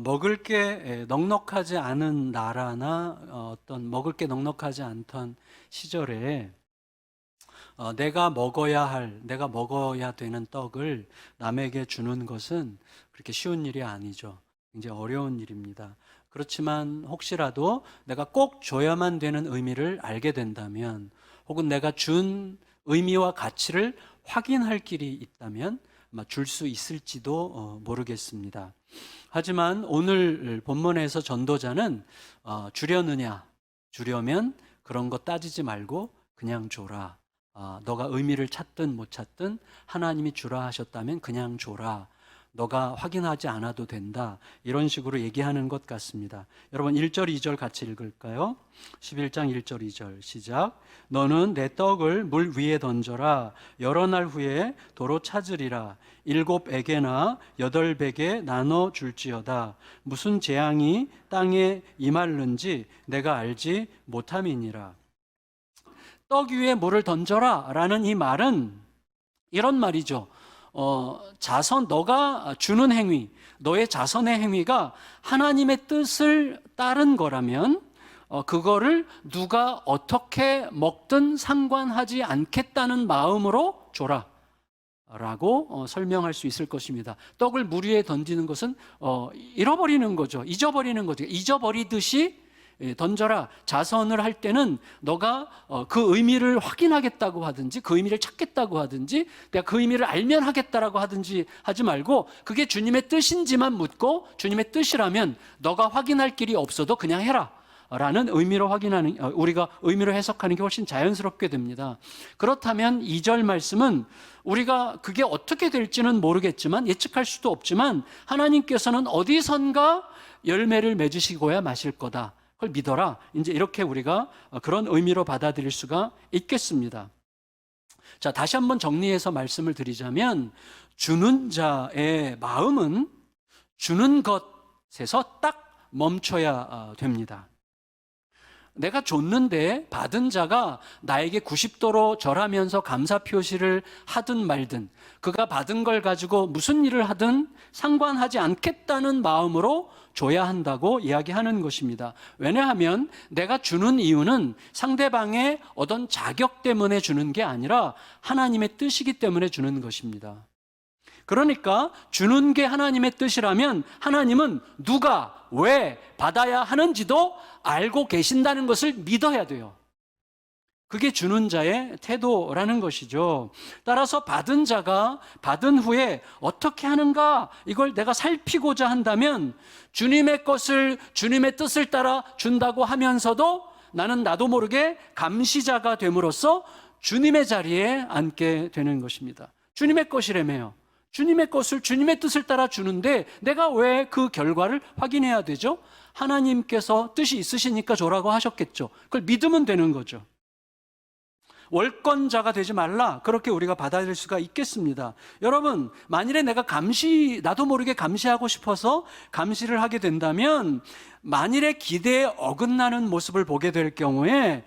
먹을 게 넉넉하지 않은 나라나 어떤 먹을 게 넉넉하지 않던 시절에 내가 먹어야 되는 떡을 남에게 주는 것은 그렇게 쉬운 일이 아니죠. 굉장히 어려운 일입니다. 그렇지만 혹시라도 내가 꼭 줘야만 되는 의미를 알게 된다면, 혹은 내가 준 의미와 가치를 확인할 길이 있다면 아마 줄 수 있을지도 모르겠습니다. 하지만 오늘 본문에서 전도자는 주려면 그런 거 따지지 말고 그냥 줘라. 너가 의미를 찾든 못 찾든 하나님이 주라 하셨다면 그냥 줘라. 너가 확인하지 않아도 된다. 이런 식으로 얘기하는 것 같습니다. 여러분 1절 2절 같이 읽을까요? 11장 1절 2절 시작. 너는 내 떡을 물 위에 던져라. 여러 날 후에 도로 찾으리라. 7에게나 8백에 나눠 줄지어다. 무슨 재앙이 땅에 임할는지 내가 알지 못함이니라. 떡 위에 물을 던져라 라는 이 말은 이런 말이죠. 너가 주는 행위, 너의 자선의 행위가 하나님의 뜻을 따른 거라면 그거를 누가 어떻게 먹든 상관하지 않겠다는 마음으로 줘라 라고 설명할 수 있을 것입니다. 떡을 물 위에 던지는 것은 잃어버리는 거죠. 잊어버리는 거죠. 잊어버리듯이 던져라. 자선을 할 때는 너가 그 의미를 확인하겠다고 하든지 그 의미를 찾겠다고 하든지 내가 그 의미를 알면 하겠다라고 하든지 하지 말고, 그게 주님의 뜻인지만 묻고 주님의 뜻이라면 너가 확인할 길이 없어도 그냥 해라 라는 의미로 우리가 의미로 해석하는 게 훨씬 자연스럽게 됩니다. 그렇다면 2절 말씀은 우리가 그게 어떻게 될지는 모르겠지만, 예측할 수도 없지만 하나님께서는 어디선가 열매를 맺으시고야 마실 거다. 그걸 믿어라. 이제 이렇게 우리가 그런 의미로 받아들일 수가 있겠습니다. 자, 다시 한번 정리해서 말씀을 드리자면, 주는 자의 마음은 주는 것에서 딱 멈춰야 됩니다. 내가 줬는데 받은 자가 나에게 90도로 절하면서 감사 표시를 하든 말든, 그가 받은 걸 가지고 무슨 일을 하든 상관하지 않겠다는 마음으로 줘야 한다고 이야기하는 것입니다. 왜냐하면 내가 주는 이유는 상대방의 어떤 자격 때문에 주는 게 아니라 하나님의 뜻이기 때문에 주는 것입니다. 그러니까 주는 게 하나님의 뜻이라면 하나님은 누가 왜 받아야 하는지도 알고 계신다는 것을 믿어야 돼요. 그게 주는 자의 태도라는 것이죠. 따라서 받은 자가 받은 후에 어떻게 하는가, 이걸 내가 살피고자 한다면 주님의 것을 주님의 뜻을 따라 준다고 하면서도 나는 나도 모르게 감시자가 됨으로써 주님의 자리에 앉게 되는 것입니다. 주님의 것이라며요. 주님의 것을 주님의 뜻을 따라 주는데 내가 왜 그 결과를 확인해야 되죠? 하나님께서 뜻이 있으시니까 줘라고 하셨겠죠. 그걸 믿으면 되는 거죠. 월권자가 되지 말라, 그렇게 우리가 받아들일 수가 있겠습니다. 여러분, 만일에 내가 나도 모르게 감시하고 싶어서 감시를 하게 된다면, 만일에 기대에 어긋나는 모습을 보게 될 경우에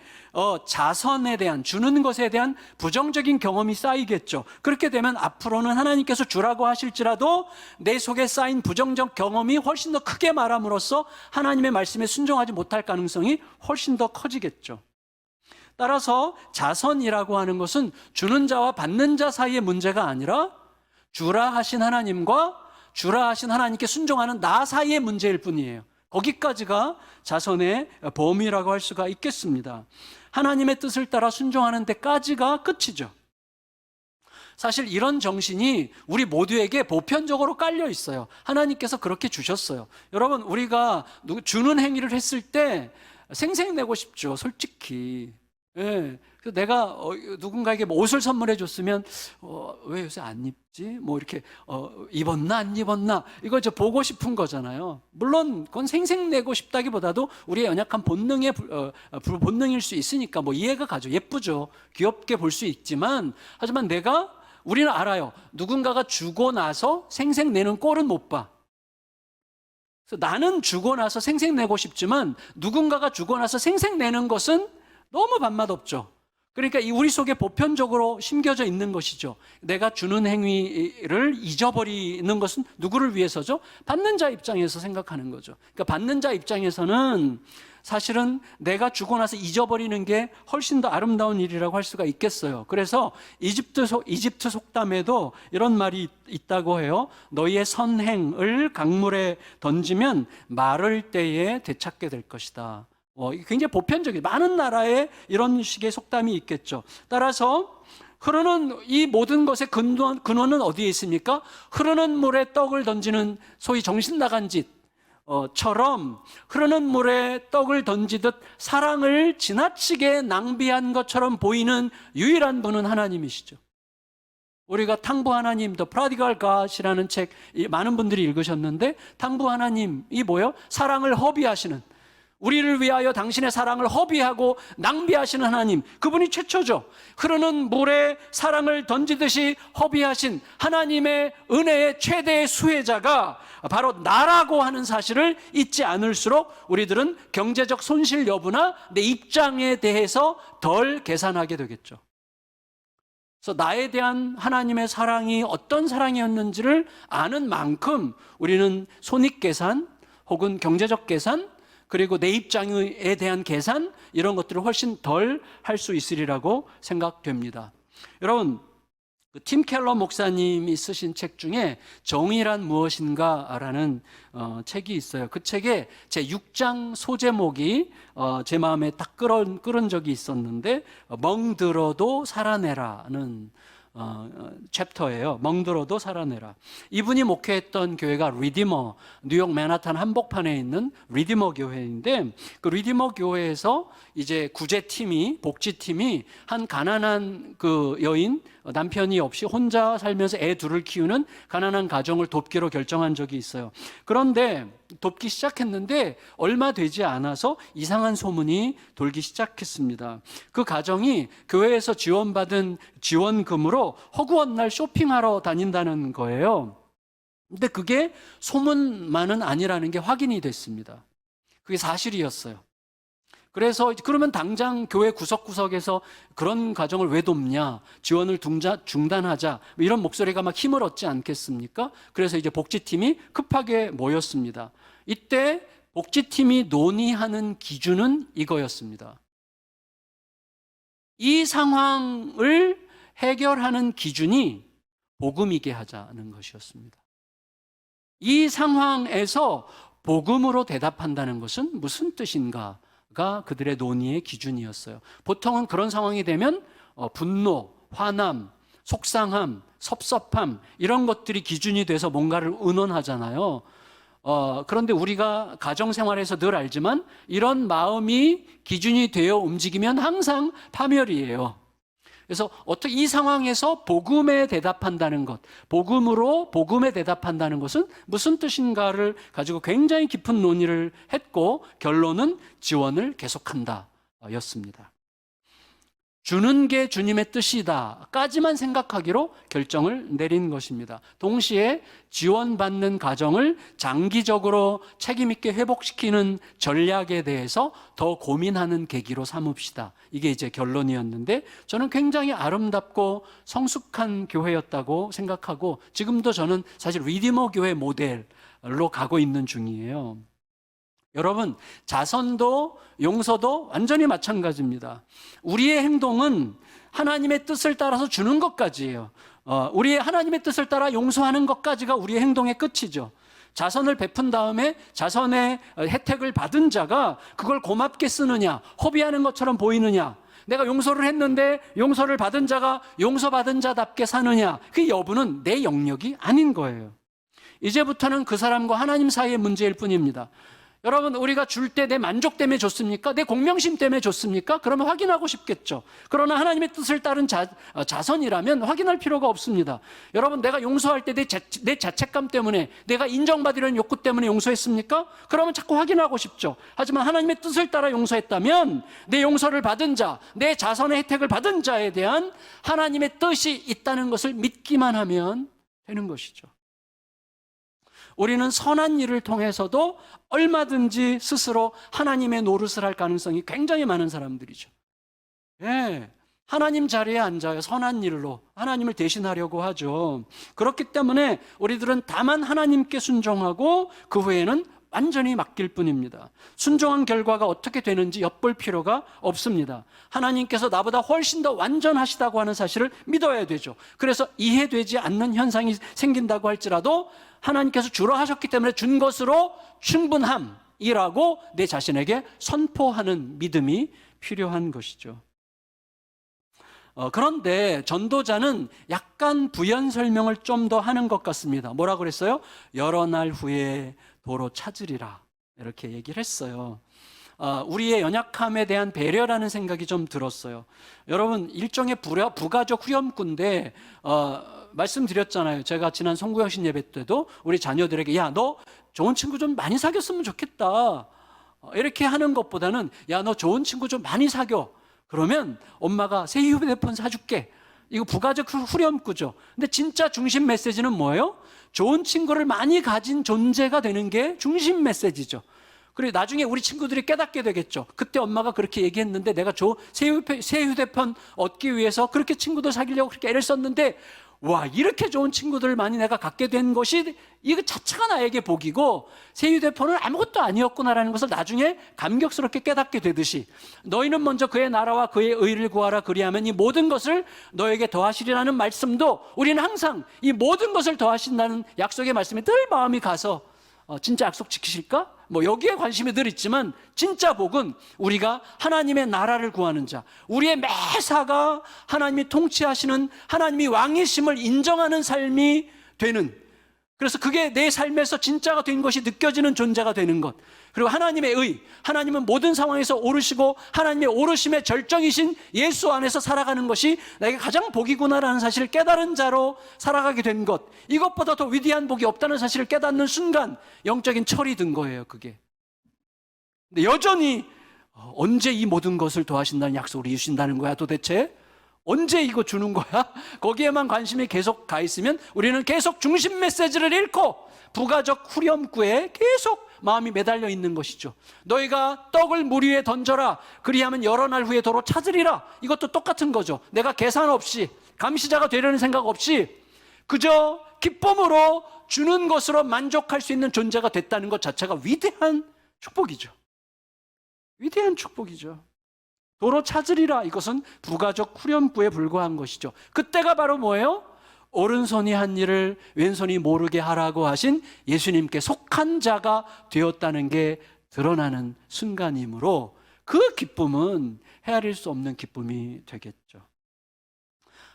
자선에 대한, 주는 것에 대한 부정적인 경험이 쌓이겠죠. 그렇게 되면 앞으로는 하나님께서 주라고 하실지라도 내 속에 쌓인 부정적 경험이 훨씬 더 크게 말함으로써 하나님의 말씀에 순종하지 못할 가능성이 훨씬 더 커지겠죠. 따라서 자선이라고 하는 것은 주는 자와 받는 자 사이의 문제가 아니라 주라 하신 하나님과 주라 하신 하나님께 순종하는 나 사이의 문제일 뿐이에요. 거기까지가 자선의 범위라고 할 수가 있겠습니다. 하나님의 뜻을 따라 순종하는 데까지가 끝이죠. 사실 이런 정신이 우리 모두에게 보편적으로 깔려 있어요. 하나님께서 그렇게 주셨어요. 여러분, 우리가 주는 행위를 했을 때 생색내고 싶죠, 솔직히. 예. 그래서 내가 누군가에게 뭐 옷을 선물해 줬으면 왜 요새 안 입지? 뭐 이렇게 입었나 안 입었나, 이거 저 보고 싶은 거잖아요. 물론 그건 생색내고 싶다기보다도 우리의 연약한 본능의 본능일 수 있으니까 뭐 이해가 가죠. 예쁘죠. 귀엽게 볼 수 있지만, 하지만 우리는 알아요. 누군가가 주고 나서 생색내는 꼴은 못 봐. 그래서 나는 주고 나서 생색내고 싶지만 누군가가 주고 나서 생색내는 것은 너무 밥맛 없죠. 그러니까 우리 속에 보편적으로 심겨져 있는 것이죠. 내가 주는 행위를 잊어버리는 것은 누구를 위해서죠? 받는 자 입장에서 생각하는 거죠. 그러니까 받는 자 입장에서는 사실은 내가 주고 나서 잊어버리는 게 훨씬 더 아름다운 일이라고 할 수가 있겠어요. 그래서 이집트 속담에도 이런 말이 있다고 해요. 너희의 선행을 강물에 던지면 마를 때에 되찾게 될 것이다. 굉장히 보편적인 많은 나라에 이런 식의 속담이 있겠죠. 따라서 흐르는 이 모든 것의 근원은 어디에 있습니까? 흐르는 물에 떡을 던지는 소위 정신 나간 짓처럼 흐르는 물에 떡을 던지듯 사랑을 지나치게 낭비한 것처럼 보이는 유일한 분은 하나님이시죠. 우리가 탕부 하나님, The Prodigal God이라는 책 많은 분들이 읽으셨는데, 탕부 하나님이 뭐예요? 사랑을 허비하시는, 우리를 위하여 당신의 사랑을 허비하고 낭비하시는 하나님, 그분이 최초죠. 흐르는 물에 사랑을 던지듯이 허비하신 하나님의 은혜의 최대의 수혜자가 바로 나라고 하는 사실을 잊지 않을수록 우리들은 경제적 손실 여부나 내 입장에 대해서 덜 계산하게 되겠죠. 그래서 나에 대한 하나님의 사랑이 어떤 사랑이었는지를 아는 만큼 우리는 손익계산 혹은 경제적 계산, 그리고 내 입장에 대한 계산, 이런 것들을 훨씬 덜 할 수 있으리라고 생각됩니다. 여러분, 팀 켈러 목사님이 쓰신 책 중에 정의란 무엇인가라는 책이 있어요. 그 책에 제 6장 소제목이 제 마음에 딱 끌은 적이 있었는데, 멍들어도 살아내라는 챕터예요. 멍들어도 살아내라. 이분이 목회했던 교회가 리디머, 뉴욕 맨하탄 한복판에 있는 리디머 교회인데, 그 리디머 교회에서 이제 구제팀이, 복지팀이 한 가난한 그 여인, 남편이 없이 혼자 살면서 애 둘을 키우는 가난한 가정을 돕기로 결정한 적이 있어요. 그런데 돕기 시작했는데 얼마 되지 않아서 이상한 소문이 돌기 시작했습니다. 그 가정이 교회에서 지원받은 지원금으로 허구한 날 쇼핑하러 다닌다는 거예요. 근데 그게 소문만은 아니라는 게 확인이 됐습니다. 그게 사실이었어요. 그래서 그러면 당장 교회 구석구석에서 그런 가정을 왜 돕냐, 지원을 중단하자, 이런 목소리가 막 힘을 얻지 않겠습니까? 그래서 이제 복지팀이 급하게 모였습니다. 이때 복지팀이 논의하는 기준은 이거였습니다. 이 상황을 해결하는 기준이 복음이게 하자는 것이었습니다. 이 상황에서 복음으로 대답한다는 것은 무슨 뜻인가? 가 그들의 논의의 기준이었어요. 보통은 그런 상황이 되면 분노, 화남, 속상함, 섭섭함, 이런 것들이 기준이 돼서 뭔가를 의논하잖아요. 그런데 우리가 가정생활에서 늘 알지만 이런 마음이 기준이 되어 움직이면 항상 파멸이에요. 그래서 어떻게 이 상황에서 복음에 대답한다는 것, 복음으로 복음에 대답한다는 것은 무슨 뜻인가를 가지고 굉장히 깊은 논의를 했고, 결론은 지원을 계속한다 였습니다. 주는 게 주님의 뜻이다 까지만 생각하기로 결정을 내린 것입니다. 동시에 지원받는 가정을 장기적으로 책임있게 회복시키는 전략에 대해서 더 고민하는 계기로 삼읍시다. 이게 이제 결론이었는데, 저는 굉장히 아름답고 성숙한 교회였다고 생각하고, 지금도 저는 사실 리디머 교회 모델로 가고 있는 중이에요. 여러분, 자선도 용서도 완전히 마찬가지입니다. 우리의 행동은 하나님의 뜻을 따라서 주는 것까지예요. 우리의 하나님의 뜻을 따라 용서하는 것까지가 우리의 행동의 끝이죠. 자선을 베푼 다음에 자선의 혜택을 받은 자가 그걸 고맙게 쓰느냐, 허비하는 것처럼 보이느냐, 내가 용서를 했는데 용서를 받은 자가 용서받은 자답게 사느냐, 그 여부는 내 영역이 아닌 거예요. 이제부터는 그 사람과 하나님 사이의 문제일 뿐입니다. 여러분, 우리가 줄 때 내 만족 때문에 줬습니까? 내 공명심 때문에 줬습니까? 그러면 확인하고 싶겠죠. 그러나 하나님의 뜻을 따른 자선이라면 확인할 필요가 없습니다. 여러분, 내가 용서할 때 내 자책감 때문에, 내가 인정받으려는 욕구 때문에 용서했습니까? 그러면 자꾸 확인하고 싶죠. 하지만 하나님의 뜻을 따라 용서했다면 내 용서를 받은 자, 내 자선의 혜택을 받은 자에 대한 하나님의 뜻이 있다는 것을 믿기만 하면 되는 것이죠. 우리는 선한 일을 통해서도 얼마든지 스스로 하나님의 노릇을 할 가능성이 굉장히 많은 사람들이죠. 예, 하나님 자리에 앉아요. 선한 일로 하나님을 대신하려고 하죠. 그렇기 때문에 우리들은 다만 하나님께 순종하고 그 후에는 완전히 맡길 뿐입니다. 순종한 결과가 어떻게 되는지 엿볼 필요가 없습니다. 하나님께서 나보다 훨씬 더 완전하시다고 하는 사실을 믿어야 되죠. 그래서 이해되지 않는 현상이 생긴다고 할지라도 하나님께서 주로 하셨기 때문에 준 것으로 충분함이라고 내 자신에게 선포하는 믿음이 필요한 것이죠. 그런데 전도자는 약간 부연 설명을 좀 더 하는 것 같습니다. 뭐라고 그랬어요? 여러 날 후에 도로 찾으리라, 이렇게 얘기를 했어요. 우리의 연약함에 대한 배려라는 생각이 좀 들었어요. 여러분, 일종의 부가적 후렴구인데 말씀드렸잖아요. 제가 지난 송구영신 예배 때도 우리 자녀들에게 야, 너 좋은 친구 좀 많이 사귀었으면 좋겠다, 이렇게 하는 것보다는 야, 너 좋은 친구 좀 많이 사귀어, 그러면 엄마가 새 휴대폰 사줄게. 이거 부가적 후렴구죠. 근데 진짜 중심 메시지는 뭐예요? 좋은 친구를 많이 가진 존재가 되는 게 중심 메시지죠. 그리고 나중에 우리 친구들이 깨닫게 되겠죠. 그때 엄마가 그렇게 얘기했는데 내가 새 휴대폰 얻기 위해서 그렇게 친구들 사귀려고 그렇게 애를 썼는데 와, 이렇게 좋은 친구들을 많이 내가 갖게 된 것이 이거 자체가 나에게 복이고 새 휴대폰은 아무것도 아니었구나라는 것을 나중에 감격스럽게 깨닫게 되듯이 너희는 먼저 그의 나라와 그의 의를 구하라, 그리하면 이 모든 것을 너에게 더하시리라는 말씀도 우리는 항상 이 모든 것을 더하신다는 약속의 말씀에 늘 마음이 가서 진짜 약속 지키실까? 여기에 관심이 늘 있지만 진짜 복은 우리가 하나님의 나라를 구하는 자, 우리의 매사가 하나님이 통치하시는 하나님이 왕이심을 인정하는 삶이 되는, 그래서 그게 내 삶에서 진짜가 된 것이 느껴지는 존재가 되는 것, 그리고 하나님의 의, 하나님은 모든 상황에서 오르시고 하나님의 오르심의 절정이신 예수 안에서 살아가는 것이 나에게 가장 복이구나라는 사실을 깨달은 자로 살아가게 된 것, 이것보다 더 위대한 복이 없다는 사실을 깨닫는 순간 영적인 철이 든 거예요. 그게. 근데 여전히 언제 이 모든 것을 더하신다는 약속을 이루신다는 거야 도대체? 언제 이거 주는 거야? 거기에만 관심이 계속 가 있으면 우리는 계속 중심 메시지를 잃고 부가적 후렴구에 계속 마음이 매달려 있는 것이죠. 너희가 떡을 물 위에 던져라, 그리하면 여러 날 후에 도로 찾으리라. 이것도 똑같은 거죠. 내가 계산 없이 감시자가 되려는 생각 없이 그저 기쁨으로 주는 것으로 만족할 수 있는 존재가 됐다는 것 자체가 위대한 축복이죠. 위대한 축복이죠. 도로 찾으리라, 이것은 부가적 후렴구에 불과한 것이죠. 그때가 바로 뭐예요? 오른손이 한 일을 왼손이 모르게 하라고 하신 예수님께 속한 자가 되었다는 게 드러나는 순간이므로 그 기쁨은 헤아릴 수 없는 기쁨이 되겠죠.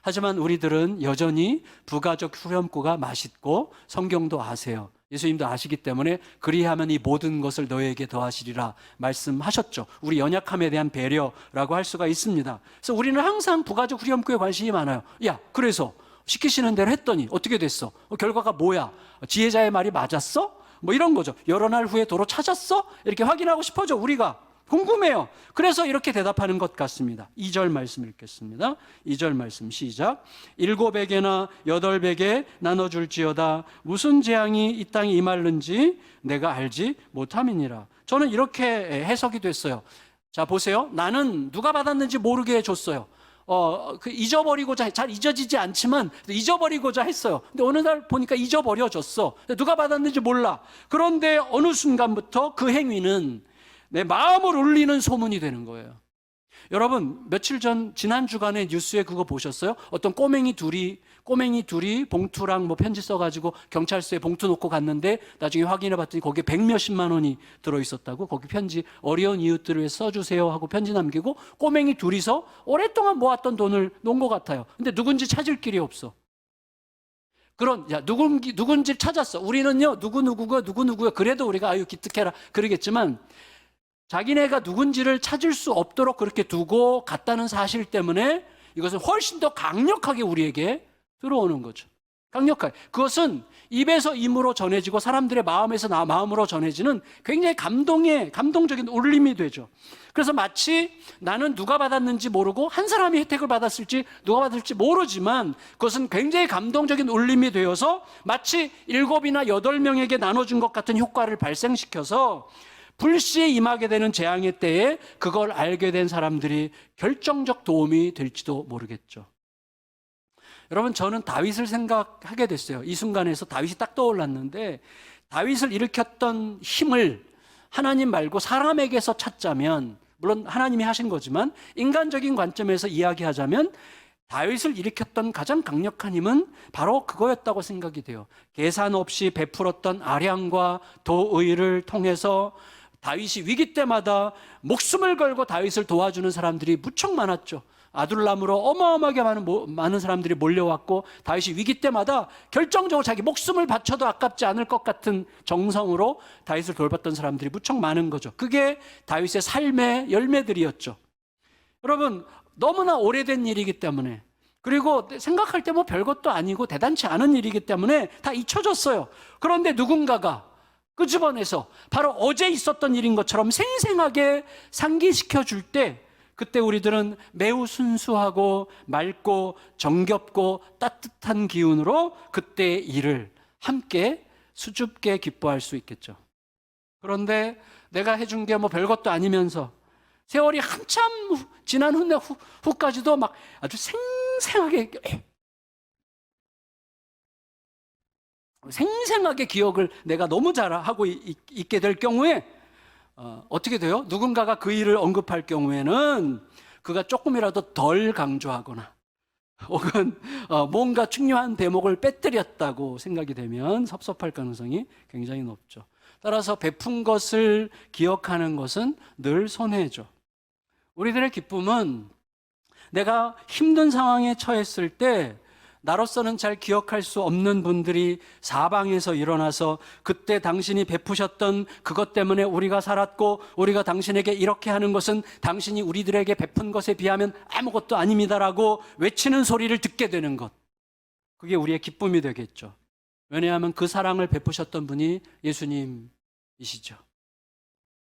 하지만 우리들은 여전히 부가적 후렴구가 맛있고 성경도 아세요. 예수님도 아시기 때문에 그리하면 이 모든 것을 너에게 더하시리라 말씀하셨죠. 우리 연약함에 대한 배려라고 할 수가 있습니다. 그래서 우리는 항상 부가적 후렴구에 관심이 많아요. 야, 그래서 시키시는 대로 했더니 어떻게 됐어? 결과가 뭐야? 지혜자의 말이 맞았어? 이런 거죠. 여러 날 후에 도로 찾았어? 이렇게 확인하고 싶어져. 우리가 궁금해요. 그래서 이렇게 대답하는 것 같습니다. 2절 말씀 읽겠습니다. 2절 말씀 시작. 7에게나 8에게 나눠줄지어다. 무슨 재앙이 이 땅에 임할는지 내가 알지 못함이니라. 저는 이렇게 해석이 됐어요. 자, 보세요. 나는 누가 받았는지 모르게 줬어요. 잊어버리고자, 잘 잊어지지 않지만 잊어버리고자 했어요. 근데 어느 날 보니까 잊어버려졌어. 누가 받았는지 몰라. 그런데 어느 순간부터 그 행위는 내 마음을 울리는 소문이 되는 거예요. 여러분, 며칠 전 지난 주간에 뉴스에 그거 보셨어요? 어떤 꼬맹이 둘이 봉투랑 편지 써가지고 경찰서에 봉투 놓고 갔는데 나중에 확인해 봤더니 거기에 100몇십만 원이 들어있었다고. 거기 편지 어려운 이웃들을 위해 써주세요 하고 편지 남기고 꼬맹이 둘이서 오랫동안 모았던 돈을 놓은 것 같아요. 근데 누군지 찾을 길이 없어. 누군지 찾았어. 우리는요, 누구누구가 그래도 우리가 아유 기특해라 그러겠지만 자기네가 누군지를 찾을 수 없도록 그렇게 두고 갔다는 사실 때문에 이것은 훨씬 더 강력하게 우리에게 들어오는 거죠. 강력하게. 그것은 입에서 임으로 전해지고 사람들의 마음에서 마음으로 전해지는 굉장히 감동적인 울림이 되죠. 그래서 마치 나는 누가 받았는지 모르고 한 사람이 혜택을 받았을지 누가 받을지 모르지만 그것은 굉장히 감동적인 울림이 되어서 마치 7이나 8명에게 나눠준 것 같은 효과를 발생시켜서 불시에 임하게 되는 재앙의 때에 그걸 알게 된 사람들이 결정적 도움이 될지도 모르겠죠. 여러분, 저는 다윗을 생각하게 됐어요. 이 순간에서 다윗이 딱 떠올랐는데, 다윗을 일으켰던 힘을 하나님 말고 사람에게서 찾자면, 물론 하나님이 하신 거지만 인간적인 관점에서 이야기하자면 다윗을 일으켰던 가장 강력한 힘은 바로 그거였다고 생각이 돼요. 계산 없이 베풀었던 아량과 도의를 통해서 다윗이 위기 때마다 목숨을 걸고 다윗을 도와주는 사람들이 무척 많았죠. 아둘람으로 어마어마하게 많은 사람들이 몰려왔고, 다윗이 위기 때마다 결정적으로 자기 목숨을 바쳐도 아깝지 않을 것 같은 정성으로 다윗을 돌봤던 사람들이 무척 많은 거죠. 그게 다윗의 삶의 열매들이었죠. 여러분, 너무나 오래된 일이기 때문에, 그리고 생각할 때 뭐 별것도 아니고 대단치 않은 일이기 때문에 다 잊혀졌어요. 그런데 누군가가 끄집어내서 바로 어제 있었던 일인 것처럼 생생하게 상기시켜 줄 때, 그때 우리들은 매우 순수하고 맑고 정겹고 따뜻한 기운으로 그때의 일을 함께 수줍게 기뻐할 수 있겠죠. 그런데 내가 해준 게 뭐 별것도 아니면서 세월이 한참 지난 후까지도 막 아주 생생하게 기억을 내가 너무 잘하고 있게 될 경우에 어떻게 돼요? 누군가가 그 일을 언급할 경우에는 그가 조금이라도 덜 강조하거나 혹은 뭔가 중요한 대목을 빼뜨렸다고 생각이 되면 섭섭할 가능성이 굉장히 높죠. 따라서 베푼 것을 기억하는 것은 늘 손해죠. 우리들의 기쁨은 내가 힘든 상황에 처했을 때 나로서는 잘 기억할 수 없는 분들이 사방에서 일어나서 그때 당신이 베푸셨던 그것 때문에 우리가 살았고, 우리가 당신에게 이렇게 하는 것은 당신이 우리들에게 베푼 것에 비하면 아무것도 아닙니다라고 외치는 소리를 듣게 되는 것, 그게 우리의 기쁨이 되겠죠. 왜냐하면 그 사랑을 베푸셨던 분이 예수님이시죠.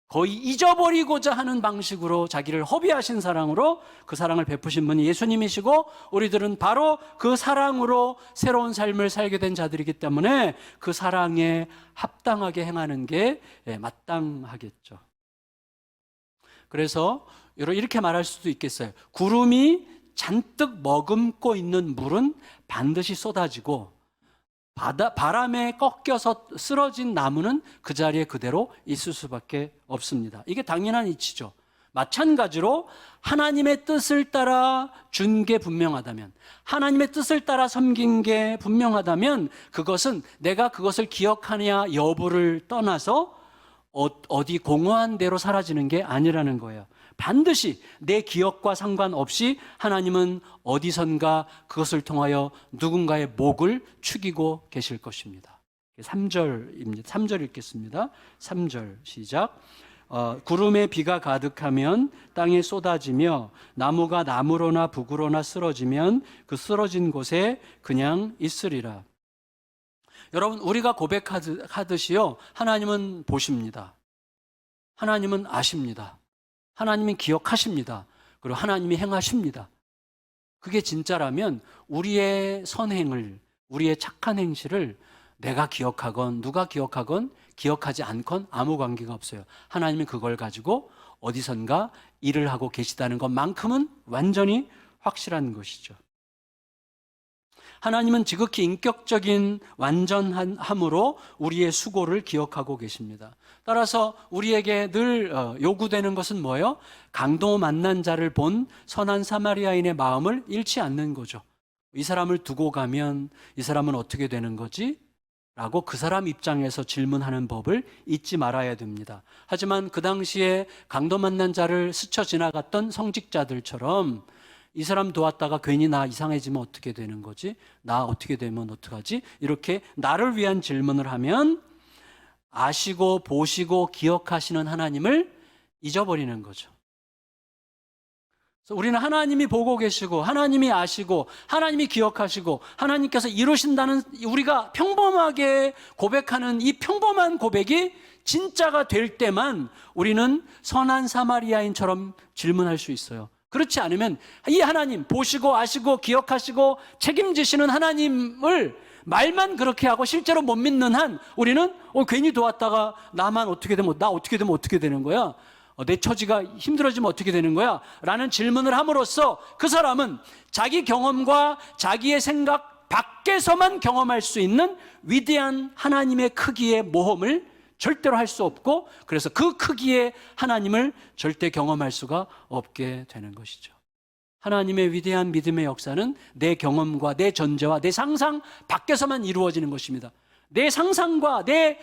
거의 잊어버리고자 하는 방식으로 자기를 허비하신 사랑으로 그 사랑을 베푸신 분이 예수님이시고, 우리들은 바로 그 사랑으로 새로운 삶을 살게 된 자들이기 때문에 그 사랑에 합당하게 행하는 게 마땅하겠죠. 그래서 이렇게 말할 수도 있겠어요. 구름이 잔뜩 머금고 있는 물은 반드시 쏟아지고, 바람에 꺾여서 쓰러진 나무는 그 자리에 그대로 있을 수밖에 없습니다. 이게 당연한 이치죠. 마찬가지로 하나님의 뜻을 따라 준 게 분명하다면, 하나님의 뜻을 따라 섬긴 게 분명하다면, 그것은 내가 그것을 기억하냐 여부를 떠나서 어디 공허한 대로 사라지는 게 아니라는 거예요. 반드시 내 기억과 상관없이 하나님은 어디선가 그것을 통하여 누군가의 목을 축이고 계실 것입니다. 3절입니다. 3절 읽겠습니다. 3절 시작. 구름에 비가 가득하면 땅에 쏟아지며 나무가 나무로나 북으로나 쓰러지면 그 쓰러진 곳에 그냥 있으리라. 여러분, 우리가 고백하듯이요, 하나님은 보십니다. 하나님은 아십니다. 하나님이 기억하십니다. 그리고 하나님이 행하십니다. 그게 진짜라면 우리의 선행을, 우리의 착한 행실을 내가 기억하건 누가 기억하건 기억하지 않건 아무 관계가 없어요. 하나님이 그걸 가지고 어디선가 일을 하고 계시다는 것만큼은 완전히 확실한 것이죠. 하나님은 지극히 인격적인 완전함으로 우리의 수고를 기억하고 계십니다. 따라서 우리에게 늘 요구되는 것은 뭐예요? 강도 만난 자를 본 선한 사마리아인의 마음을 잃지 않는 거죠. 이 사람을 두고 가면 이 사람은 어떻게 되는 거지? 라고 그 사람 입장에서 질문하는 법을 잊지 말아야 됩니다. 하지만 그 당시에 강도 만난 자를 스쳐 지나갔던 성직자들처럼 이 사람 도왔다가 괜히 나 이상해지면 어떻게 되는 거지? 나 어떻게 되면 어떡하지? 이렇게 나를 위한 질문을 하면 아시고 보시고 기억하시는 하나님을 잊어버리는 거죠. 그래서 우리는 하나님이 보고 계시고 하나님이 아시고 하나님이 기억하시고 하나님께서 이루신다는, 우리가 평범하게 고백하는 이 평범한 고백이 진짜가 될 때만 우리는 선한 사마리아인처럼 질문할 수 있어요. 그렇지 않으면 이 하나님, 보시고 아시고 기억하시고 책임지시는 하나님을 말만 그렇게 하고 실제로 못 믿는 한 우리는 괜히 도왔다가 나만 어떻게 되면 나 어떻게 되면 어떻게 되는 거야? 내 처지가 힘들어지면 어떻게 되는 거야? 라는 질문을 함으로써 그 사람은 자기 경험과 자기의 생각 밖에서만 경험할 수 있는 위대한 하나님의 크기의 모험을 절대로 할 수 없고, 그래서 그 크기의 하나님을 절대 경험할 수가 없게 되는 것이죠. 하나님의 위대한 믿음의 역사는 내 경험과 내 전제와 내 상상 밖에서만 이루어지는 것입니다. 내 상상과 내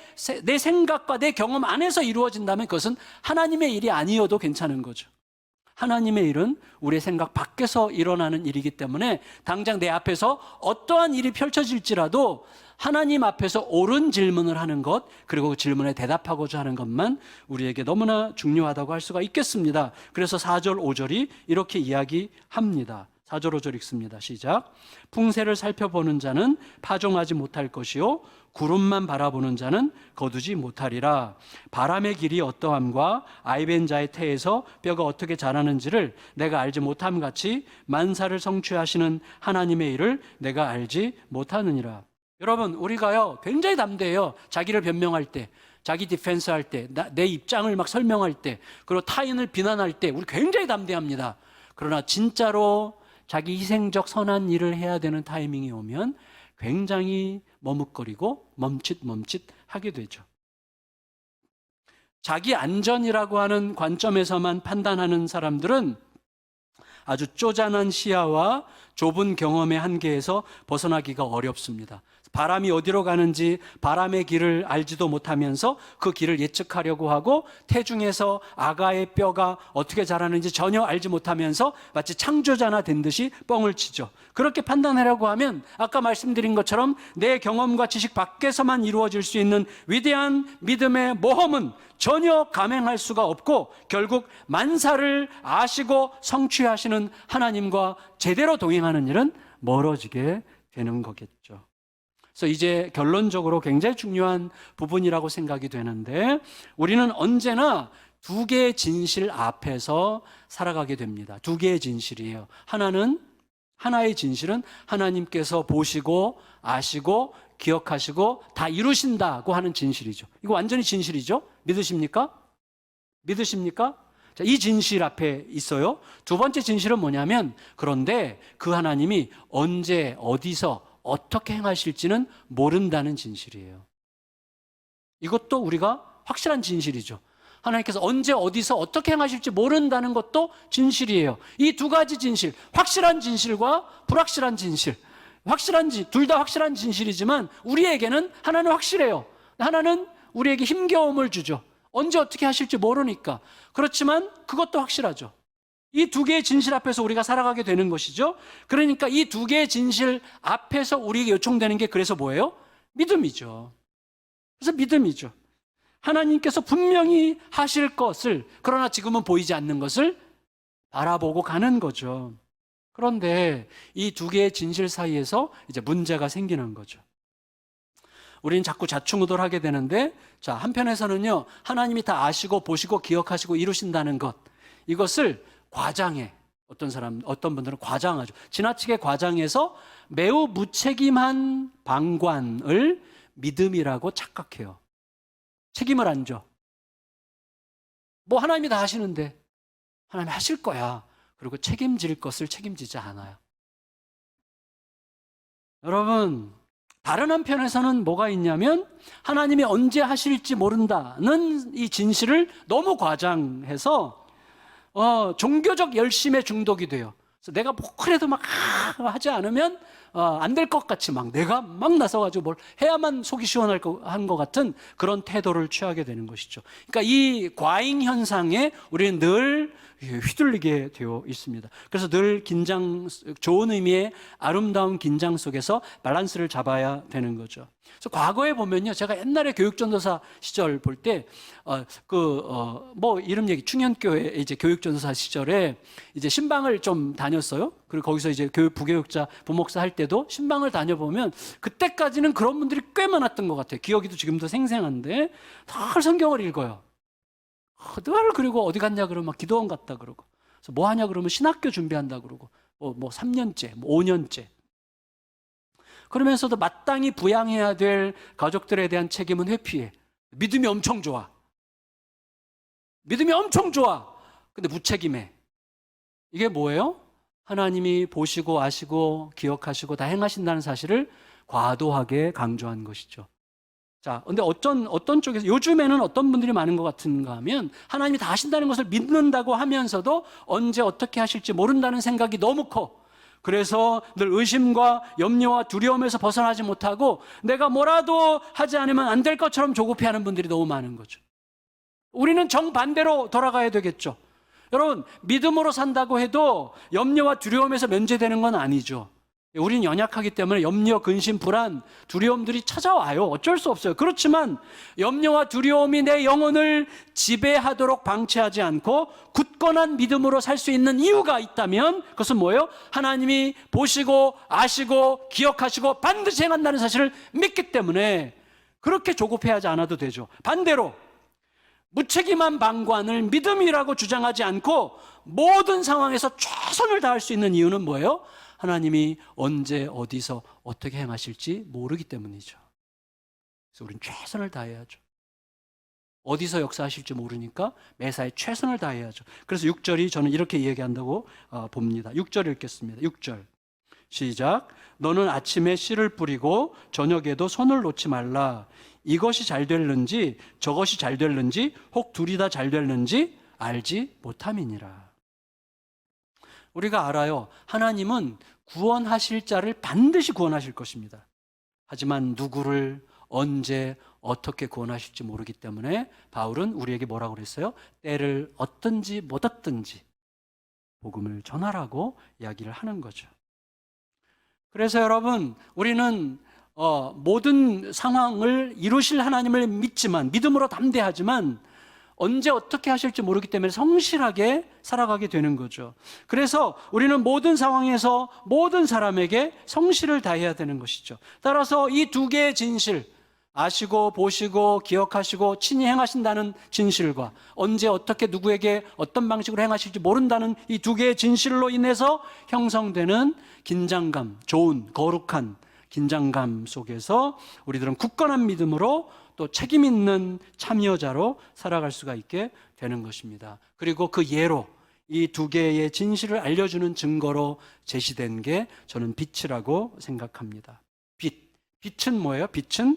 생각과 내 경험 안에서 이루어진다면 그것은 하나님의 일이 아니어도 괜찮은 거죠. 하나님의 일은 우리의 생각 밖에서 일어나는 일이기 때문에 당장 내 앞에서 어떠한 일이 펼쳐질지라도 하나님 앞에서 옳은 질문을 하는 것, 그리고 그 질문에 대답하고자 하는 것만 우리에게 너무나 중요하다고 할 수가 있겠습니다. 그래서 4절 5절이 이렇게 이야기합니다. 4절 5절 읽습니다. 시작. 풍세를 살펴보는 자는 파종하지 못할 것이요 구름만 바라보는 자는 거두지 못하리라. 바람의 길이 어떠함과 아이벤 자의 태에서 뼈가 어떻게 자라는지를 내가 알지 못함 같이 만사를 성취하시는 하나님의 일을 내가 알지 못하느니라. 여러분, 우리가요 굉장히 담대해요. 자기를 변명할 때, 자기 디펜스 할 때, 내 입장을 막 설명할 때, 그리고 타인을 비난할 때 우리 굉장히 담대합니다. 그러나 진짜로 자기 희생적 선한 일을 해야 되는 타이밍이 오면 굉장히 머뭇거리고 멈칫하게 되죠. 자기 안전이라고 하는 관점에서만 판단하는 사람들은 아주 쪼잔한 시야와 좁은 경험의 한계에서 벗어나기가 어렵습니다. 바람이 어디로 가는지 바람의 길을 알지도 못하면서 그 길을 예측하려고 하고, 태중에서 아가의 뼈가 어떻게 자라는지 전혀 알지 못하면서 마치 창조자나 된 듯이 뻥을 치죠. 그렇게 판단하려고 하면 아까 말씀드린 것처럼 내 경험과 지식 밖에서만 이루어질 수 있는 위대한 믿음의 모험은 전혀 감행할 수가 없고, 결국 만사를 아시고 성취하시는 하나님과 제대로 동행하는 일은 멀어지게 되는 거겠죠. 그래서 이제 결론적으로 굉장히 중요한 부분이라고 생각이 되는데, 우리는 언제나 두 개의 진실 앞에서 살아가게 됩니다. 두 개의 진실이에요. 하나의 진실은 하나님께서 보시고 아시고 기억하시고 다 이루신다고 하는 진실이죠. 이거 완전히 진실이죠? 믿으십니까? 자, 이 진실 앞에 있어요. 두 번째 진실은 뭐냐면, 그런데 그 하나님이 언제 어디서 어떻게 행하실지는 모른다는 진실이에요. 이것도 우리가 확실한 진실이죠. 하나님께서 언제 어디서 어떻게 행하실지 모른다는 것도 진실이에요. 이 두 가지 진실, 확실한 진실과 불확실한 진실, 둘 다 확실한 진실이지만 우리에게는 하나는 확실해요. 하나는 우리에게 힘겨움을 주죠. 언제 어떻게 하실지 모르니까. 그렇지만 그것도 확실하죠. 이 두 개의 진실 앞에서 우리가 살아가게 되는 것이죠. 그러니까 이 두 개의 진실 앞에서 우리에게 요청되는 게 그래서 뭐예요? 믿음이죠. 그래서 믿음이죠. 하나님께서 분명히 하실 것을, 그러나 지금은 보이지 않는 것을 바라보고 가는 거죠. 그런데 이 두 개의 진실 사이에서 이제 문제가 생기는 거죠. 우리는 자꾸 좌충우돌하게 되는데, 자, 한편에서는요, 하나님이 다 아시고 보시고 기억하시고 이루신다는 것, 이것을 과장해. 어떤 분들은 과장하죠. 지나치게 과장해서 매우 무책임한 방관을 믿음이라고 착각해요. 책임을 안 져. 뭐 하나님이 다 하시는데 하나님이 하실 거야. 그리고 책임질 것을 책임지지 않아요. 여러분, 다른 한편에서는 뭐가 있냐면, 하나님이 언제 하실지 모른다는 이 진실을 너무 과장해서 종교적 열심에 중독이 돼요. 그래서 내가 뭐 그래도 막 하지 않으면 안 될 것 같이 막 내가 막 나서가지고 뭘 해야만 속이 시원할 것 같은 그런 태도를 취하게 되는 것이죠. 그러니까 이 과잉 현상에 우리는 늘 휘둘리게 되어 있습니다. 그래서 늘 좋은 의미의 아름다운 긴장 속에서 밸런스를 잡아야 되는 거죠. 그래서 과거에 보면요, 제가 옛날에 교육전도사 시절 볼 때, 이름 얘기, 충현교회 이제 교육전도사 시절에 이제 신방을 좀 다녔어요. 그리고 거기서 이제 부교육자, 부목사 할 때도 신방을 다녀보면 그때까지는 그런 분들이 꽤 많았던 것 같아요. 기억이도 지금도 생생한데 다 성경을 읽어요. 늘. 그리고 어디 갔냐 그러면 막 기도원 갔다 그러고, 그래서 뭐 하냐 그러면 신학교 준비한다 그러고, 뭐 3년째, 뭐 5년째. 그러면서도 마땅히 부양해야 될 가족들에 대한 책임은 회피해. 믿음이 엄청 좋아. 믿음이 엄청 좋아. 근데 무책임해. 이게 뭐예요? 하나님이 보시고 아시고 기억하시고 다 행하신다는 사실을 과도하게 강조한 것이죠. 자, 근데 어떤 쪽에서 요즘에는 어떤 분들이 많은 것 같은가 하면 하나님이 다 하신다는 것을 믿는다고 하면서도 언제 어떻게 하실지 모른다는 생각이 너무 커. 그래서 늘 의심과 염려와 두려움에서 벗어나지 못하고 내가 뭐라도 하지 않으면 안 될 것처럼 조급해하는 분들이 너무 많은 거죠. 우리는 정반대로 돌아가야 되겠죠. 여러분, 믿음으로 산다고 해도 염려와 두려움에서 면제되는 건 아니죠. 우리는 연약하기 때문에 염려, 근심, 불안, 두려움들이 찾아와요. 어쩔 수 없어요. 그렇지만 염려와 두려움이 내 영혼을 지배하도록 방치하지 않고 굳건한 믿음으로 살 수 있는 이유가 있다면 그것은 뭐예요? 하나님이 보시고 아시고 기억하시고 반드시 행한다는 사실을 믿기 때문에 그렇게 조급해하지 않아도 되죠. 반대로 무책임한 방관을 믿음이라고 주장하지 않고 모든 상황에서 최선을 다할 수 있는 이유는 뭐예요? 하나님이 언제 어디서 어떻게 행하실지 모르기 때문이죠. 그래서 우리는 최선을 다해야죠. 어디서 역사하실지 모르니까 매사에 최선을 다해야죠. 그래서 6절이 저는 이렇게 얘기한다고 봅니다. 6절 읽겠습니다. 6절 시작. 너는 아침에 씨를 뿌리고 저녁에도 손을 놓지 말라. 이것이 잘 될는지 저것이 잘 될는지 혹 둘이 다 잘 될는지 알지 못함이니라. 우리가 알아요. 하나님은 구원하실 자를 반드시 구원하실 것입니다. 하지만 누구를 언제 어떻게 구원하실지 모르기 때문에 바울은 우리에게 뭐라고 그랬어요? 때를 얻든지 못 얻든지 복음을 전하라고 이야기를 하는 거죠. 그래서 여러분, 우리는 모든 상황을 이루실 하나님을 믿지만, 믿음으로 담대하지만 언제 어떻게 하실지 모르기 때문에 성실하게 살아가게 되는 거죠. 그래서 우리는 모든 상황에서 모든 사람에게 성실을 다해야 되는 것이죠. 따라서 이 두 개의 진실, 아시고 보시고 기억하시고 친히 행하신다는 진실과 언제 어떻게 누구에게 어떤 방식으로 행하실지 모른다는 이 두 개의 진실로 인해서 형성되는 긴장감, 좋은 거룩한 긴장감 속에서 우리들은 굳건한 믿음으로 또 책임 있는 참여자로 살아갈 수가 있게 되는 것입니다. 그리고 그 예로 이 두 개의 진실을 알려주는 증거로 제시된 게 저는 빛이라고 생각합니다. 빛은 뭐예요? 빛은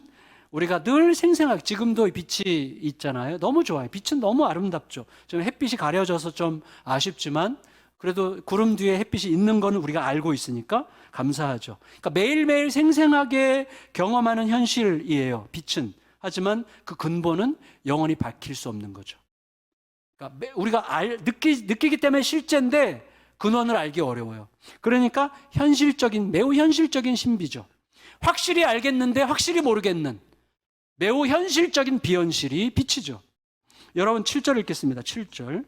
우리가 늘 생생하게, 지금도 빛이 있잖아요. 너무 좋아요. 빛은 너무 아름답죠. 좀 햇빛이 가려져서 좀 아쉽지만 그래도 구름 뒤에 햇빛이 있는 건 우리가 알고 있으니까 감사하죠. 그러니까 매일매일 생생하게 경험하는 현실이에요, 빛은. 하지만 그 근본은 영원히 밝힐 수 없는 거죠. 그러니까 우리가 느끼기 때문에 실제인데 근원을 알기 어려워요. 그러니까 매우 현실적인 신비죠. 확실히 알겠는데 확실히 모르겠는 매우 현실적인 비현실이 빛이죠. 여러분 7절 읽겠습니다. 7절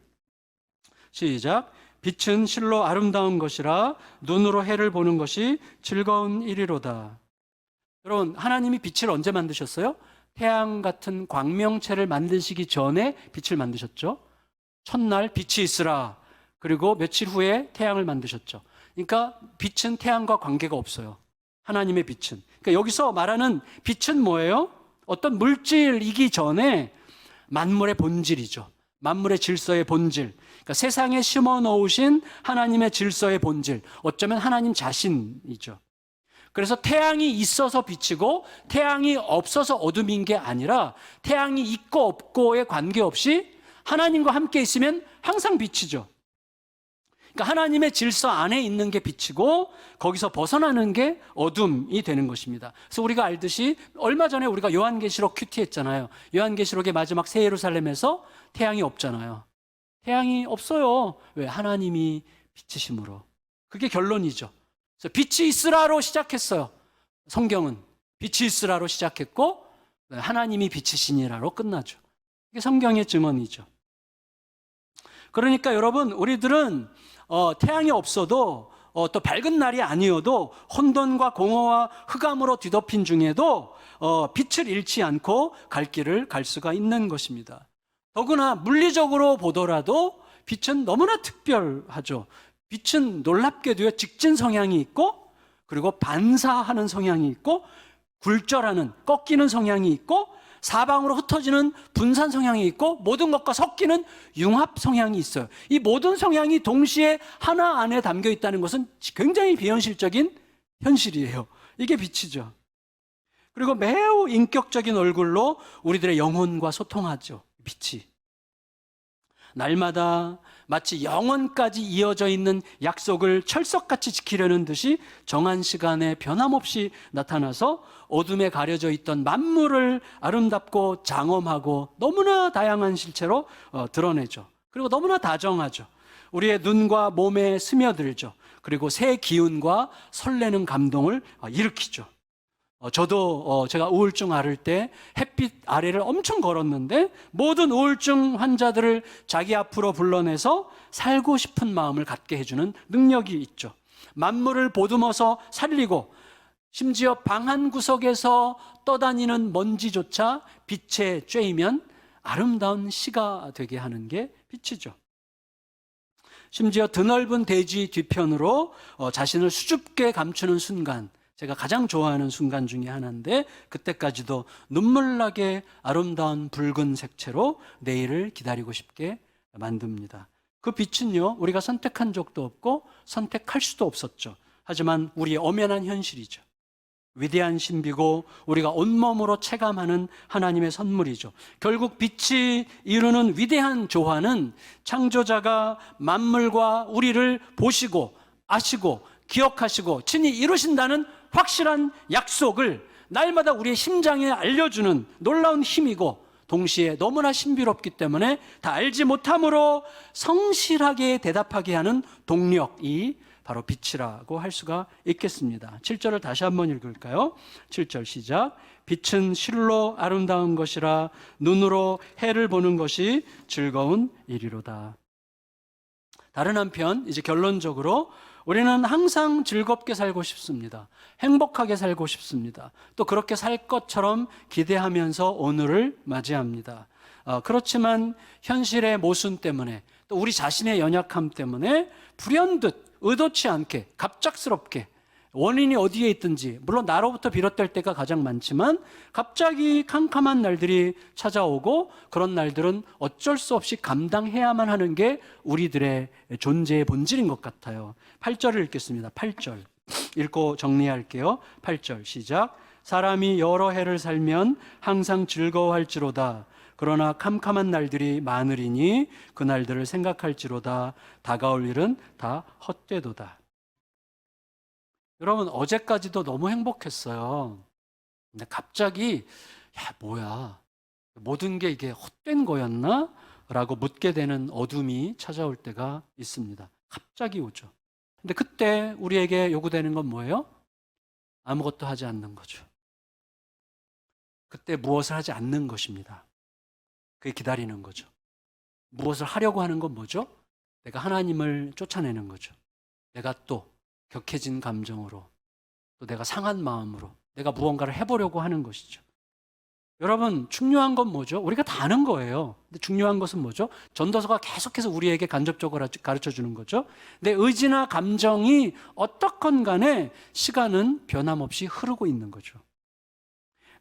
시작. 빛은 실로 아름다운 것이라 눈으로 해를 보는 것이 즐거운 일이로다. 여러분, 하나님이 빛을 언제 만드셨어요? 태양 같은 광명체를 만드시기 전에 빛을 만드셨죠. 첫날 빛이 있으라. 그리고 며칠 후에 태양을 만드셨죠. 그러니까 빛은 태양과 관계가 없어요. 하나님의 빛은. 그러니까 여기서 말하는 빛은 뭐예요? 어떤 물질이기 전에 만물의 본질이죠. 만물의 질서의 본질. 그러니까 세상에 심어 놓으신 하나님의 질서의 본질. 어쩌면 하나님 자신이죠. 그래서 태양이 있어서 빛이고 태양이 없어서 어둠인 게 아니라 태양이 있고 없고에 관계없이 하나님과 함께 있으면 항상 빛이죠. 그러니까 하나님의 질서 안에 있는 게 빛이고 거기서 벗어나는 게 어둠이 되는 것입니다. 그래서 우리가 알듯이 얼마 전에 우리가 요한계시록 큐티했잖아요. 요한계시록의 마지막 새 예루살렘에서 태양이 없잖아요. 태양이 없어요. 왜? 하나님이 빛이심으로. 그게 결론이죠. 그래서 빛이 있으라로 시작했어요. 성경은 빛이 있으라로 시작했고 하나님이 빛이시니라로 끝나죠. 이게 성경의 증언이죠. 그러니까 여러분, 우리들은 태양이 없어도 또 밝은 날이 아니어도 혼돈과 공허와 흑암으로 뒤덮인 중에도 빛을 잃지 않고 갈 길을 갈 수가 있는 것입니다. 더구나 물리적으로 보더라도 빛은 너무나 특별하죠. 빛은 놀랍게도요, 직진 성향이 있고 그리고 반사하는 성향이 있고, 굴절하는, 꺾이는 성향이 있고, 사방으로 흩어지는 분산 성향이 있고, 모든 것과 섞이는 융합 성향이 있어요. 이 모든 성향이 동시에 하나 안에 담겨 있다는 것은 굉장히 비현실적인 현실이에요. 이게 빛이죠. 그리고 매우 인격적인 얼굴로 우리들의 영혼과 소통하죠. 빛이. 날마다 마치 영원까지 이어져 있는 약속을 철석같이 지키려는 듯이 정한 시간에 변함없이 나타나서 어둠에 가려져 있던 만물을 아름답고 장엄하고 너무나 다양한 실체로 드러내죠. 그리고 너무나 다정하죠. 우리의 눈과 몸에 스며들죠. 그리고 새 기운과 설레는 감동을 일으키죠. 저도 제가 우울증 앓을 때 햇빛 아래를 엄청 걸었는데 모든 우울증 환자들을 자기 앞으로 불러내서 살고 싶은 마음을 갖게 해주는 능력이 있죠. 만물을 보듬어서 살리고 심지어 방 한 구석에서 떠다니는 먼지조차 빛에 쬐이면 아름다운 시가 되게 하는 게 빛이죠. 심지어 드넓은 대지 뒤편으로 자신을 수줍게 감추는 순간, 제가 가장 좋아하는 순간 중에 하나인데, 그때까지도 눈물나게 아름다운 붉은 색채로 내일을 기다리고 싶게 만듭니다. 그 빛은요, 우리가 선택한 적도 없고 선택할 수도 없었죠. 하지만 우리의 엄연한 현실이죠. 위대한 신비고 우리가 온몸으로 체감하는 하나님의 선물이죠. 결국 빛이 이루는 위대한 조화는 창조자가 만물과 우리를 보시고 아시고 기억하시고 친히 이루신다는 확실한 약속을 날마다 우리의 심장에 알려주는 놀라운 힘이고, 동시에 너무나 신비롭기 때문에 다 알지 못함으로 성실하게 대답하게 하는 동력이 바로 빛이라고 할 수가 있겠습니다. 7절을 다시 한번 읽을까요? 7절 시작. 빛은 실로 아름다운 것이라 눈으로 해를 보는 것이 즐거운 일이로다. 다른 한편 이제 결론적으로 우리는 항상 즐겁게 살고 싶습니다. 행복하게 살고 싶습니다. 또 그렇게 살 것처럼 기대하면서 오늘을 맞이합니다. 그렇지만 현실의 모순 때문에, 또 우리 자신의 연약함 때문에 불현듯 의도치 않게 갑작스럽게, 원인이 어디에 있든지 물론 나로부터 비롯될 때가 가장 많지만 갑자기 캄캄한 날들이 찾아오고, 그런 날들은 어쩔 수 없이 감당해야만 하는 게 우리들의 존재의 본질인 것 같아요. 8절을 읽겠습니다. 8절 읽고 정리할게요. 8절 시작. 사람이 여러 해를 살면 항상 즐거워할지로다. 그러나 캄캄한 날들이 많으리니 그 날들을 생각할지로다. 다가올 일은 다 헛되도다. 여러분, 어제까지도 너무 행복했어요. 근데 갑자기 뭐야, 모든 게 이게 헛된 거였나? 라고 묻게 되는 어둠이 찾아올 때가 있습니다. 갑자기 오죠. 근데 그때 우리에게 요구되는 건 뭐예요? 아무것도 하지 않는 거죠. 그때 무엇을 하지 않는 것입니다. 그게 기다리는 거죠. 무엇을 하려고 하는 건 뭐죠? 내가 하나님을 쫓아내는 거죠. 내가 또 격해진 감정으로, 또 내가 상한 마음으로 내가 무언가를 해보려고 하는 것이죠. 여러분, 중요한 건 뭐죠? 우리가 다 아는 거예요. 근데 중요한 것은 뭐죠? 전도서가 계속해서 우리에게 간접적으로 가르쳐 주는 거죠. 내 의지나 감정이 어떻건 간에 시간은 변함없이 흐르고 있는 거죠.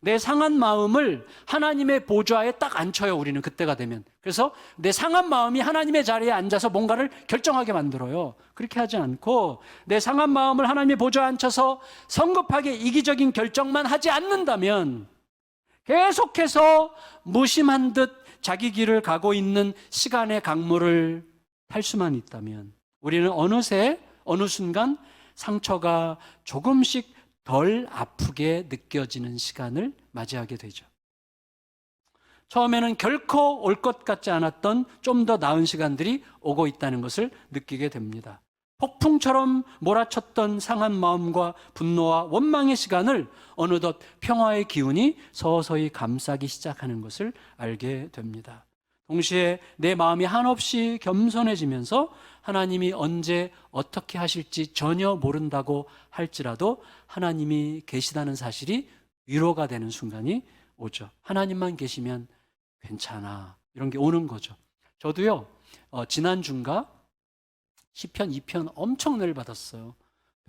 내 상한 마음을 하나님의 보좌에 딱 앉혀요, 우리는 그때가 되면. 그래서 내 상한 마음이 하나님의 자리에 앉아서 뭔가를 결정하게 만들어요. 그렇게 하지 않고 내 상한 마음을 하나님의 보좌에 앉혀서 성급하게 이기적인 결정만 하지 않는다면, 계속해서 무심한 듯 자기 길을 가고 있는 시간의 강물을 탈 수만 있다면, 우리는 어느새 어느 순간 상처가 조금씩 덜 아프게 느껴지는 시간을 맞이하게 되죠. 처음에는 결코 올 것 같지 않았던 좀 더 나은 시간들이 오고 있다는 것을 느끼게 됩니다. 폭풍처럼 몰아쳤던 상한 마음과 분노와 원망의 시간을 어느덧 평화의 기운이 서서히 감싸기 시작하는 것을 알게 됩니다. 동시에 내 마음이 한없이 겸손해지면서 하나님이 언제 어떻게 하실지 전혀 모른다고 할지라도 하나님이 계시다는 사실이 위로가 되는 순간이 오죠. 하나님만 계시면 괜찮아, 이런 게 오는 거죠. 저도요, 지난주인가 시편 2편 엄청 늘 받았어요.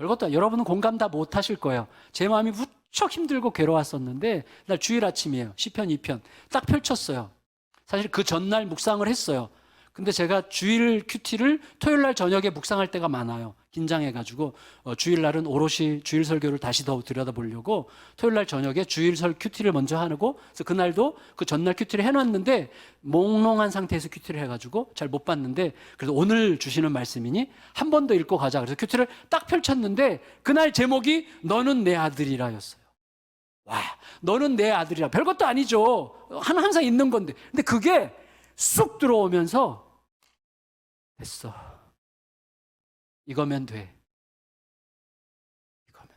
별것도 여러분은 공감 다 못하실 거예요. 제 마음이 무척 힘들고 괴로웠었는데 날 주일 아침이에요. 시편 2편 딱 펼쳤어요. 사실 그 전날 묵상을 했어요. 근데 제가 주일 큐티를 토요일 날 저녁에 묵상할 때가 많아요. 긴장해가지고 주일 날은 오롯이 주일 설교를 다시 더 들여다보려고 토요일 날 저녁에 주일설 큐티를 먼저 하고, 그래서 그날도 그 전날 큐티를 해놨는데 몽롱한 상태에서 큐티를 해가지고 잘 못 봤는데, 그래서 오늘 주시는 말씀이니 한 번 더 읽고 가자. 그래서 큐티를 딱 펼쳤는데 그날 제목이 너는 내 아들이라였어요. 와, 너는 내 아들이라. 별것도 아니죠. 항상 있는 건데. 근데 그게 쑥 들어오면서 됐어. 이거면 돼. 이거면 돼.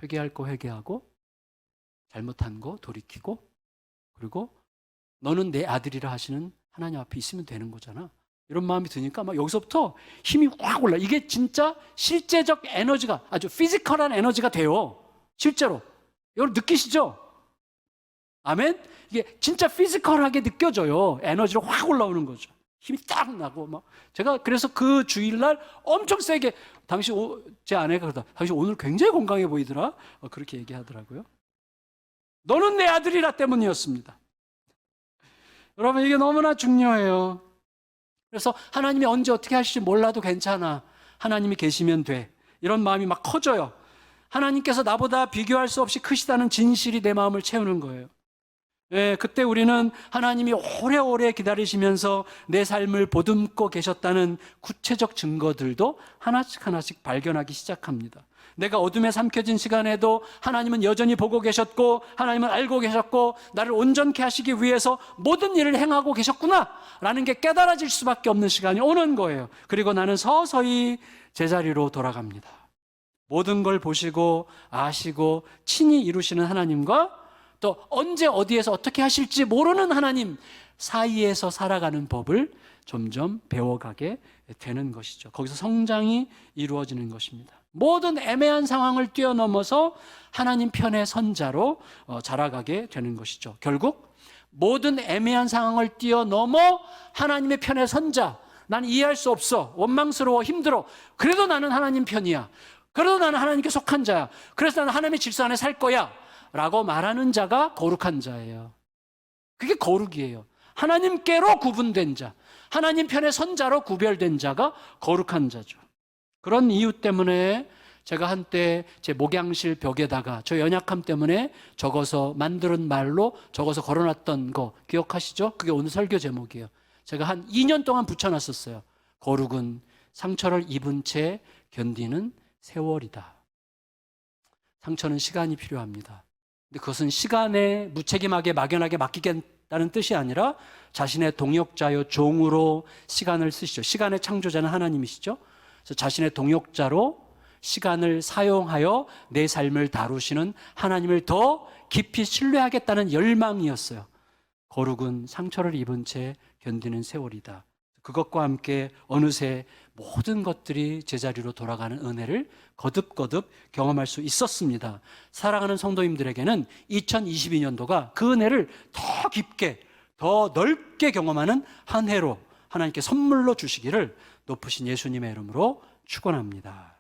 회개할 거 회개하고, 잘못한 거 돌이키고, 그리고 너는 내 아들이라 하시는 하나님 앞에 있으면 되는 거잖아. 이런 마음이 드니까 막 여기서부터 힘이 확 올라. 이게 진짜 실제적 에너지가, 아주 피지컬한 에너지가 돼요. 실제로. 여러분 느끼시죠? 아멘? 이게 진짜 피지컬하게 느껴져요. 에너지로 확 올라오는 거죠. 힘이 딱 나고 막. 제가 그래서 그 주일날 엄청 세게, 제 아내가 그러다, 당신 오늘 굉장히 건강해 보이더라. 그렇게 얘기하더라고요. 너는 내 아들이라 때문이었습니다. 여러분, 이게 너무나 중요해요. 그래서 하나님이 언제 어떻게 하실지 몰라도 괜찮아. 하나님이 계시면 돼. 이런 마음이 막 커져요. 하나님께서 나보다 비교할 수 없이 크시다는 진실이 내 마음을 채우는 거예요. 예, 그때 우리는 하나님이 오래오래 기다리시면서 내 삶을 보듬고 계셨다는 구체적 증거들도 하나씩 하나씩 발견하기 시작합니다. 내가 어둠에 삼켜진 시간에도 하나님은 여전히 보고 계셨고, 하나님은 알고 계셨고, 나를 온전케 하시기 위해서 모든 일을 행하고 계셨구나 라는 게 깨달아질 수밖에 없는 시간이 오는 거예요. 그리고 나는 서서히 제자리로 돌아갑니다. 모든 걸 보시고 아시고 친히 이루시는 하나님과, 또 언제 어디에서 어떻게 하실지 모르는 하나님 사이에서 살아가는 법을 점점 배워가게 되는 것이죠. 거기서 성장이 이루어지는 것입니다. 모든 애매한 상황을 뛰어넘어서 하나님 편의 선자로 자라가게 되는 것이죠. 결국 모든 애매한 상황을 뛰어넘어 하나님의 편의 선자, 나는 이해할 수 없어, 원망스러워, 힘들어, 그래도 나는 하나님 편이야, 그래도 나는 하나님께 속한 자야, 그래서 나는 하나님의 질서 안에 살 거야 라고 말하는 자가 거룩한 자예요. 그게 거룩이에요. 하나님께로 구분된 자, 하나님 편의 선자로 구별된 자가 거룩한 자죠. 그런 이유 때문에 제가 한때 제 목양실 벽에다가 저 연약함 때문에 적어서, 만드는 말로 적어서 걸어놨던 거 기억하시죠? 그게 오늘 설교 제목이에요. 제가 한 2년 동안 붙여놨었어요. 거룩은 상처를 입은 채 견디는 세월이다. 상처는 시간이 필요합니다. 근데 그것은 시간에 무책임하게 막연하게 맡기겠다는 뜻이 아니라 자신의 동역자요 종으로 시간을 쓰시죠. 시간의 창조자는 하나님이시죠. 그래서 자신의 동역자로 시간을 사용하여 내 삶을 다루시는 하나님을 더 깊이 신뢰하겠다는 열망이었어요. 거룩은 상처를 입은 채 견디는 세월이다. 그것과 함께 어느새 모든 것들이 제자리로 돌아가는 은혜를 거듭거듭 경험할 수 있었습니다. 사랑하는 성도님들에게는 2022년도가 그 은혜를 더 깊게, 더 넓게 경험하는 한 해로 하나님께 선물로 주시기를 높으신 예수님의 이름으로 축원합니다.